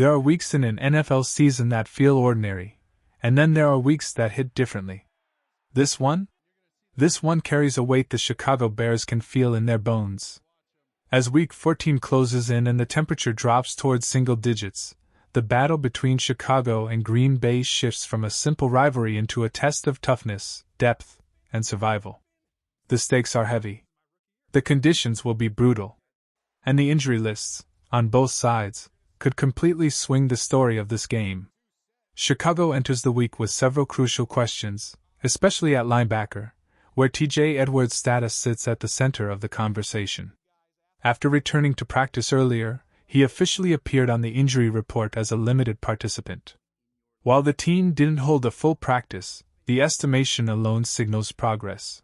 There are weeks in an NFL season that feel ordinary, and then there are weeks that hit differently. This one? This one carries a weight the Chicago Bears can feel in their bones. As Week 14 closes in and the temperature drops towards single digits, the battle between Chicago and Green Bay shifts from a simple rivalry into a test of toughness, depth, and survival. The stakes are heavy. The conditions will be brutal. And the injury lists, on both sides, could completely swing the story of this game. Chicago enters the week with several crucial questions, especially at linebacker, where TJ Edwards' status sits at the center of the conversation. After returning to practice earlier, he officially appeared on the injury report as a limited participant. While the team didn't hold a full practice, the estimation alone signals progress.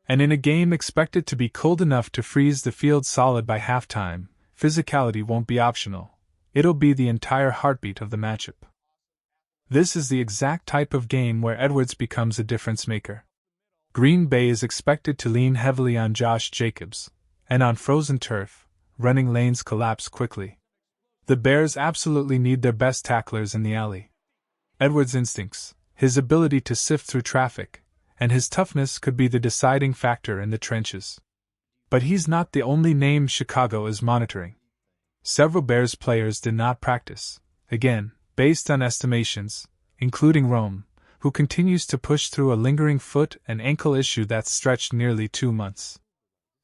And in a game expected to be cold enough to freeze the field solid by halftime, physicality won't be optional. It'll be the entire heartbeat of the matchup. This is the exact type of game where Edwards becomes a difference maker. Green Bay is expected to lean heavily on Josh Jacobs, and on frozen turf, running lanes collapse quickly. The Bears absolutely need their best tacklers in the alley. Edwards' instincts, his ability to sift through traffic, and his toughness could be the deciding factor in the trenches. But he's not the only name Chicago is monitoring. Several Bears players did not practice, again, based on estimations, including Rome, who continues to push through a lingering foot and ankle issue that's stretched nearly 2 months.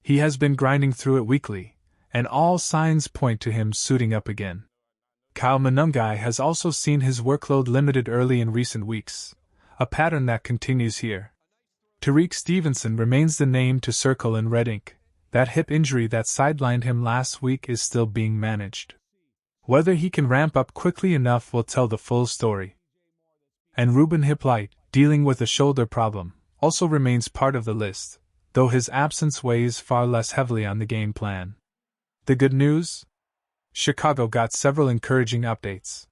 He has been grinding through it weekly, and all signs point to him suiting up again. Kyle Monangai has also seen his workload limited early in recent weeks, a pattern that continues here. Tariq Stevenson remains the name to circle in red ink. That hip injury that sidelined him last week is still being managed. Whether he can ramp up quickly enough will tell the full story. And Ruben Hippolyte, dealing with a shoulder problem, also remains part of the list, though his absence weighs far less heavily on the game plan. The good news? Chicago got several encouraging updates.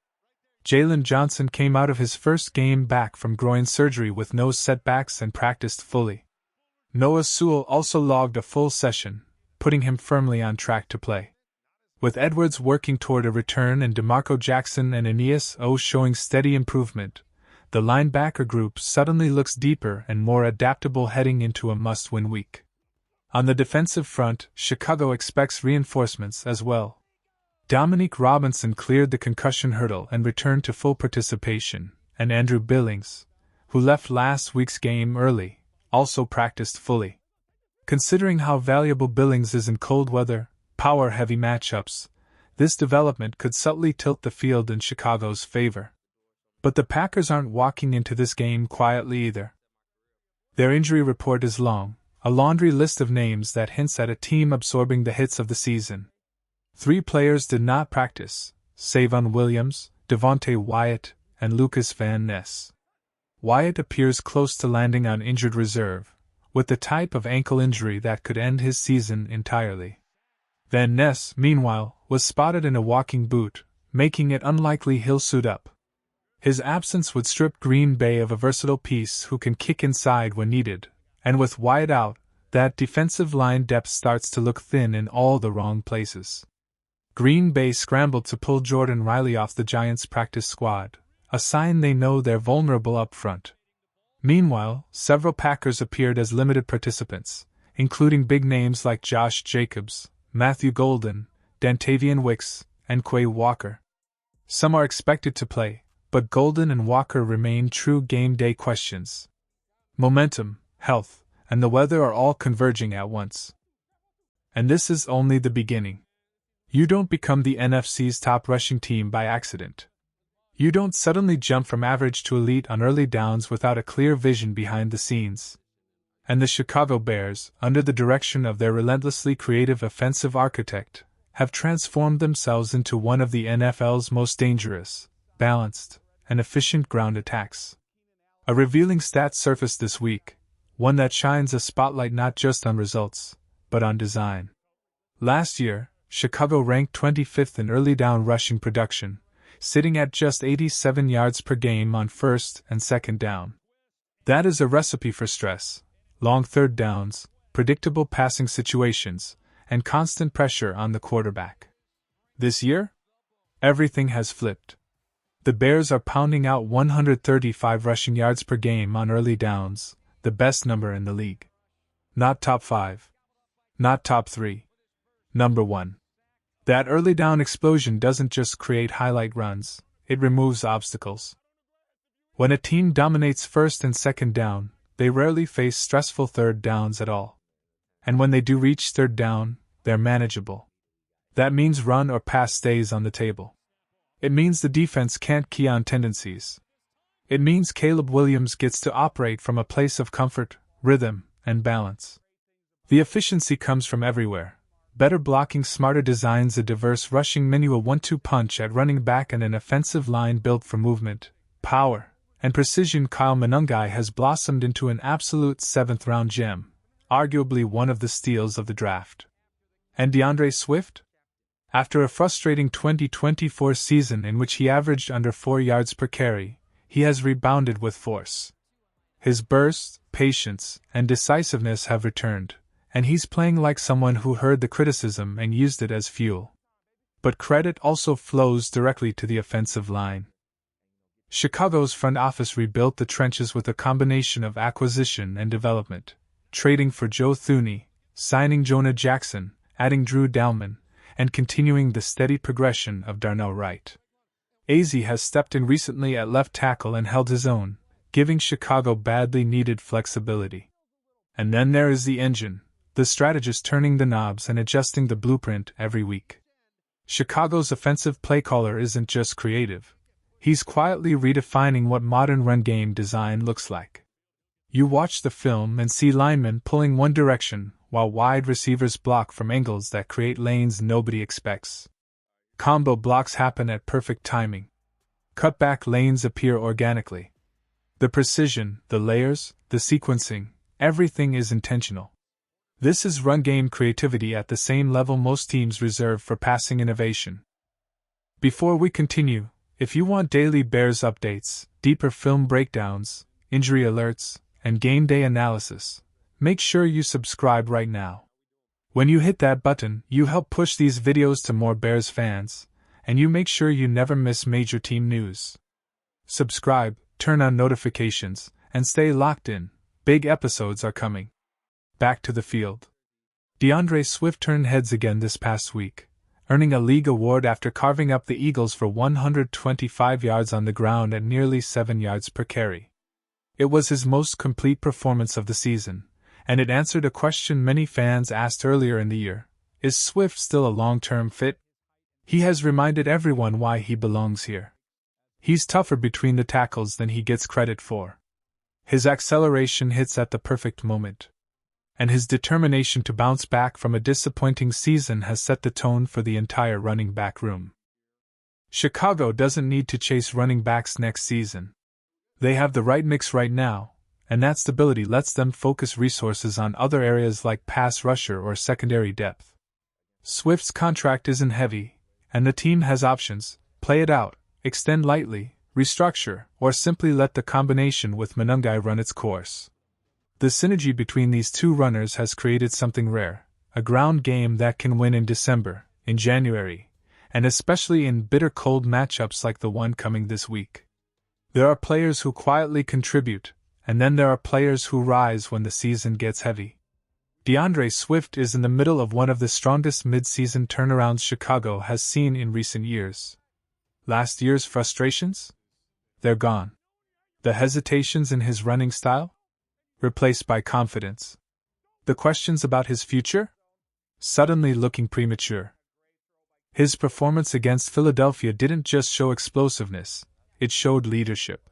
Jalen Johnson came out of his first game back from groin surgery with no setbacks and practiced fully. Noah Sewell also logged a full session, putting him firmly on track to play. With Edwards working toward a return and DeMarco Jackson and Aeneas O showing steady improvement, the linebacker group suddenly looks deeper and more adaptable heading into a must-win week. On the defensive front, Chicago expects reinforcements as well. Dominique Robinson cleared the concussion hurdle and returned to full participation, and Andrew Billings, who left last week's game early, also practiced fully. Considering how valuable Billings is in cold weather, power-heavy matchups, this development could subtly tilt the field in Chicago's favor. But the Packers aren't walking into this game quietly either. Their injury report is long, a laundry list of names that hints at a team absorbing the hits of the season. 3 players did not practice: Savon Williams, Devontae Wyatt, and Lucas Van Ness. Wyatt appears close to landing on injured reserve, with the type of ankle injury that could end his season entirely. Van Ness, meanwhile, was spotted in a walking boot, making it unlikely he'll suit up. His absence would strip Green Bay of a versatile piece who can kick inside when needed, and with Wyatt out, that defensive line depth starts to look thin in all the wrong places. Green Bay scrambled to pull Jordan Riley off the Giants' practice squad, a sign they know they're vulnerable up front. Meanwhile, several Packers appeared as limited participants, including big names like Josh Jacobs, Matthew Golden, Dantavian Wicks, and Quay Walker. Some are expected to play, but Golden and Walker remain true game day questions. Momentum, health, and the weather are all converging at once. And this is only the beginning. You don't become the NFC's top rushing team by accident. You don't suddenly jump from average to elite on early downs without a clear vision behind the scenes. And the Chicago Bears, under the direction of their relentlessly creative offensive architect, have transformed themselves into one of the NFL's most dangerous, balanced, and efficient ground attacks. A revealing stat surfaced this week, one that shines a spotlight not just on results, but on design. Last year, Chicago ranked 25th in early down rushing production, sitting at just 87 yards per game on first and second down. That is a recipe for stress, long third downs, predictable passing situations, and constant pressure on the quarterback. This year? Everything has flipped. The Bears are pounding out 135 rushing yards per game on early downs, the best number in the league. Not top 5. Not top 3. Number 1. That early down explosion doesn't just create highlight runs, it removes obstacles. When a team dominates first and second down, they rarely face stressful third downs at all. And when they do reach third down, they're manageable. That means run or pass stays on the table. It means the defense can't key on tendencies. It means Caleb Williams gets to operate from a place of comfort, rhythm, and balance. The efficiency comes from everywhere. Better blocking, smarter designs, a diverse rushing menu, a 1-2 punch at running back, and an offensive line built for movement, power, and precision. Kyle Monangai has blossomed into an absolute 7th-round gem, arguably one of the steals of the draft. And DeAndre Swift? After a frustrating 2024 season in which he averaged under 4 yards per carry, he has rebounded with force. His burst, patience, and decisiveness have returned, and he's playing like someone who heard the criticism and used it as fuel. But credit also flows directly to the offensive line. Chicago's front office rebuilt the trenches with a combination of acquisition and development, trading for Joe Thuney, signing Jonah Jackson, adding Drew Dalman, and continuing the steady progression of Darnell Wright. AZ has stepped in recently at left tackle and held his own, giving Chicago badly needed flexibility. And then there is the engine, the strategist turning the knobs and adjusting the blueprint every week. Chicago's offensive playcaller isn't just creative, he's quietly redefining what modern run game design looks like. You watch the film and see linemen pulling one direction, while wide receivers block from angles that create lanes nobody expects. Combo blocks happen at perfect timing. Cutback lanes appear organically. The precision, the layers, the sequencing, everything is intentional. This is run game creativity at the same level most teams reserve for passing innovation. Before we continue, if you want daily Bears updates, deeper film breakdowns, injury alerts, and game day analysis, make sure you subscribe right now. When you hit that button, you help push these videos to more Bears fans, and you make sure you never miss major team news. Subscribe, turn on notifications, and stay locked in. Big episodes are coming. Back to the field. DeAndre Swift turned heads again this past week, earning a league award after carving up the Eagles for 125 yards on the ground at nearly 7 yards per carry. It was his most complete performance of the season, and it answered a question many fans asked earlier in the year: is Swift still a long-term fit? He has reminded everyone why he belongs here. He's tougher between the tackles than he gets credit for. His acceleration hits at the perfect moment. And his determination to bounce back from a disappointing season has set the tone for the entire running back room. Chicago doesn't need to chase running backs next season. They have the right mix right now, and that stability lets them focus resources on other areas like pass rusher or secondary depth. Swift's contract isn't heavy, and the team has options: play it out, extend lightly, restructure, or simply let the combination with Monangai run its course. The synergy between these two runners has created something rare, a ground game that can win in December, in January, and especially in bitter cold matchups like the one coming this week. There are players who quietly contribute, and then there are players who rise when the season gets heavy. DeAndre Swift is in the middle of one of the strongest mid-season turnarounds Chicago has seen in recent years. Last year's frustrations? They're gone. The hesitations in his running style? Replaced by confidence. The questions about his future? Suddenly looking premature. His performance against Philadelphia didn't just show explosiveness, it showed leadership.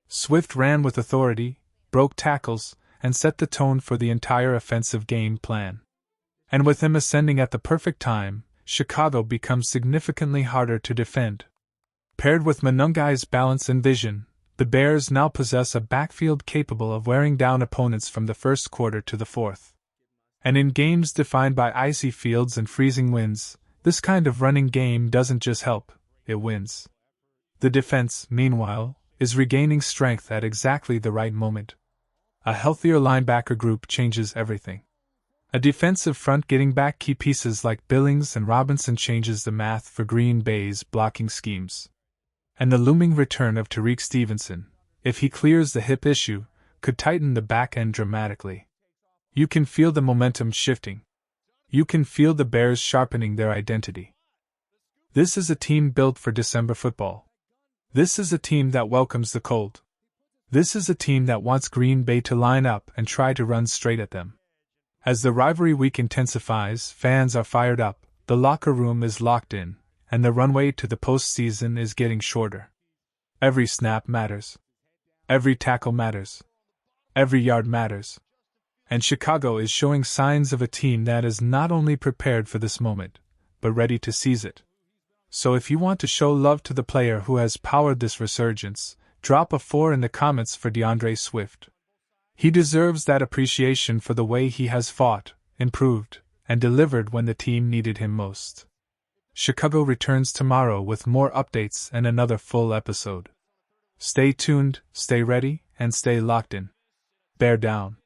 Swift ran with authority, broke tackles, and set the tone for the entire offensive game plan. And with him ascending at the perfect time, Chicago becomes significantly harder to defend. Paired with Monangai's balance and vision, the Bears now possess a backfield capable of wearing down opponents from the first quarter to the fourth. And in games defined by icy fields and freezing winds, this kind of running game doesn't just help, it wins. The defense, meanwhile, is regaining strength at exactly the right moment. A healthier linebacker group changes everything. A defensive front getting back key pieces like Billings and Robinson changes the math for Green Bay's blocking schemes. And the looming return of Tariq Stevenson, if he clears the hip issue, could tighten the back end dramatically. You can feel the momentum shifting. You can feel the Bears sharpening their identity. This is a team built for December football. This is a team that welcomes the cold. This is a team that wants Green Bay to line up and try to run straight at them. As the rivalry week intensifies, fans are fired up, the locker room is locked in, and the runway to the postseason is getting shorter. Every snap matters. Every tackle matters. Every yard matters. And Chicago is showing signs of a team that is not only prepared for this moment, but ready to seize it. So if you want to show love to the player who has powered this resurgence, drop a 4 in the comments for DeAndre Swift. He deserves that appreciation for the way he has fought, improved, and delivered when the team needed him most. Chicago returns tomorrow with more updates and another full episode. Stay tuned, stay ready, and stay locked in. Bear down.